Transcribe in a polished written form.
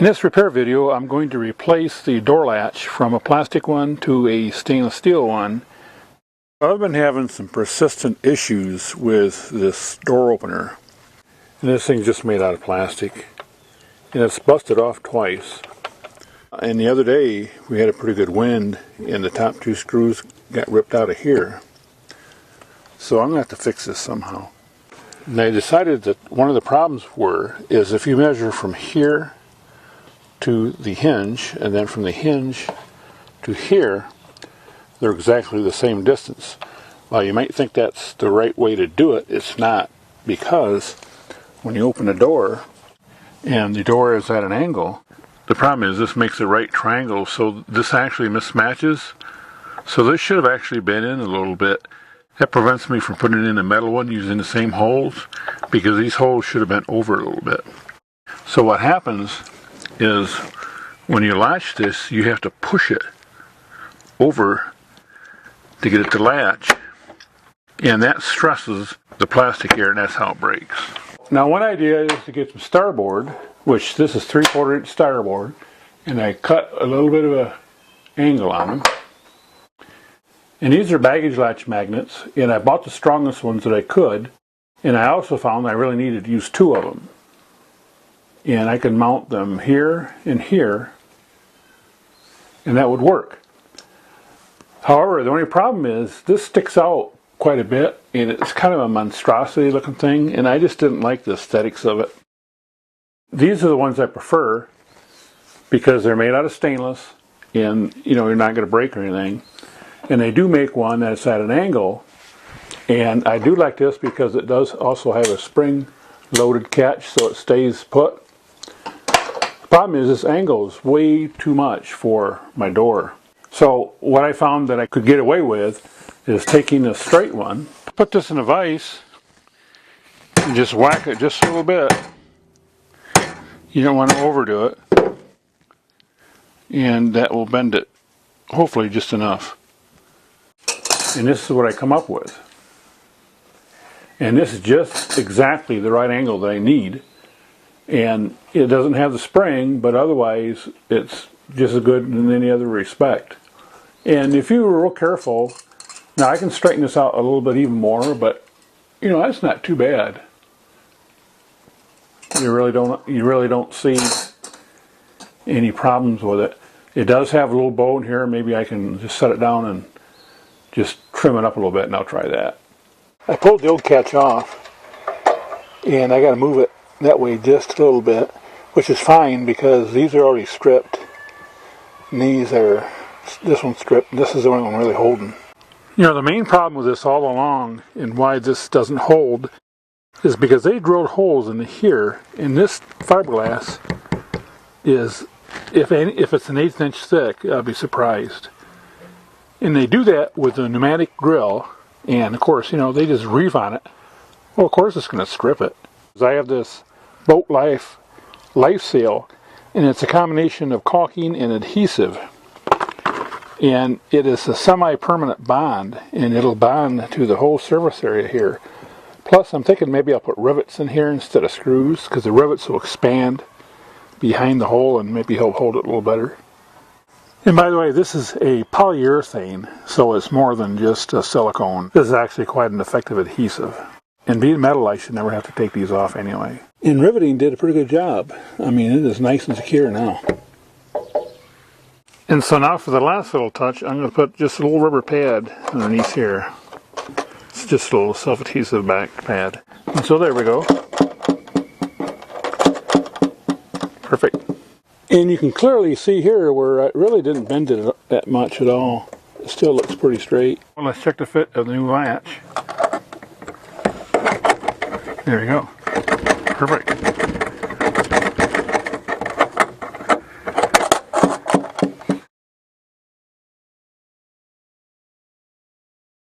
In this repair video, I'm going to replace the door latch from a plastic one to a stainless steel one. I've been having some persistent issues with this door opener. And this thing's just made out of plastic. And it's busted off twice. And the other day, we had a pretty good wind and the top two screws got ripped out of here. So I'm going to have to fix this somehow. And I decided that one of the problems is if you measure from here to the hinge, and then from the hinge to here, they're exactly the same distance. While you might think that's the right way to do it, it's not, because when you open the door and the door is at an angle, the problem is this makes a right triangle, so this actually mismatches. So this should have actually been in a little bit. That prevents me from putting in a metal one using the same holes, because these holes should have been over a little bit. So what happens is when you latch this, you have to push it over to get it to latch, and that stresses the plastic here, and that's how it breaks. Now one idea is to get some starboard, which this is 3/4 inch starboard, and I cut a little bit of an angle on them. And these are baggage latch magnets, and I bought the strongest ones that I could, and I also found I really needed to use 2 of them. And I can mount them here and here, and that would work. However, the only problem is this sticks out quite a bit, and it's kind of a monstrosity looking thing, and I just didn't like the aesthetics of it. These are the ones I prefer because they're made out of stainless, and you're not going to break or anything. And they do make one that's at an angle, and I do like this because it does also have a spring loaded catch, so it stays put. The problem is this angle is way too much for my door. So what I found that I could get away with is taking a straight one, put this in a vise, and just whack it just a little bit. You don't want to overdo it. And that will bend it, hopefully just enough. And this is what I come up with. And this is just exactly the right angle that I need. And it doesn't have the spring, but otherwise it's just as good in any other respect. And if you were real careful, now I can straighten this out a little bit even more, but that's not too bad. You really don't see any problems with it. It does have a little bow in here. Maybe I can just set it down and just trim it up a little bit, and I'll try that. I pulled the old catch off, and I got to move it that way just a little bit, which is fine because these are already stripped. And this one's stripped. This is the only one really holding. The main problem with this all along, and why this doesn't hold, is because they drilled holes in here, and this fiberglass is, if it's an 1/8 inch thick, I'll be surprised. And they do that with a pneumatic drill, and of course, they just reef on it. Well, of course it's going to strip it. I have this Boat Life seal, and it's a combination of caulking and adhesive. And it is a semi-permanent bond, and it'll bond to the whole surface area here. Plus, I'm thinking maybe I'll put rivets in here instead of screws, because the rivets will expand behind the hole and maybe help hold it a little better. And by the way, this is a polyurethane, so it's more than just a silicone. This is actually quite an effective adhesive. And being metal, I should never have to take these off anyway. And riveting did a pretty good job. I mean, it is nice and secure now. And so now for the last little touch, I'm going to put just a little rubber pad underneath here. It's just a little self-adhesive back pad. And so there we go. Perfect. And you can clearly see here where I really didn't bend it that much at all. It still looks pretty straight. Well, let's check the fit of the new latch. There you go. Perfect.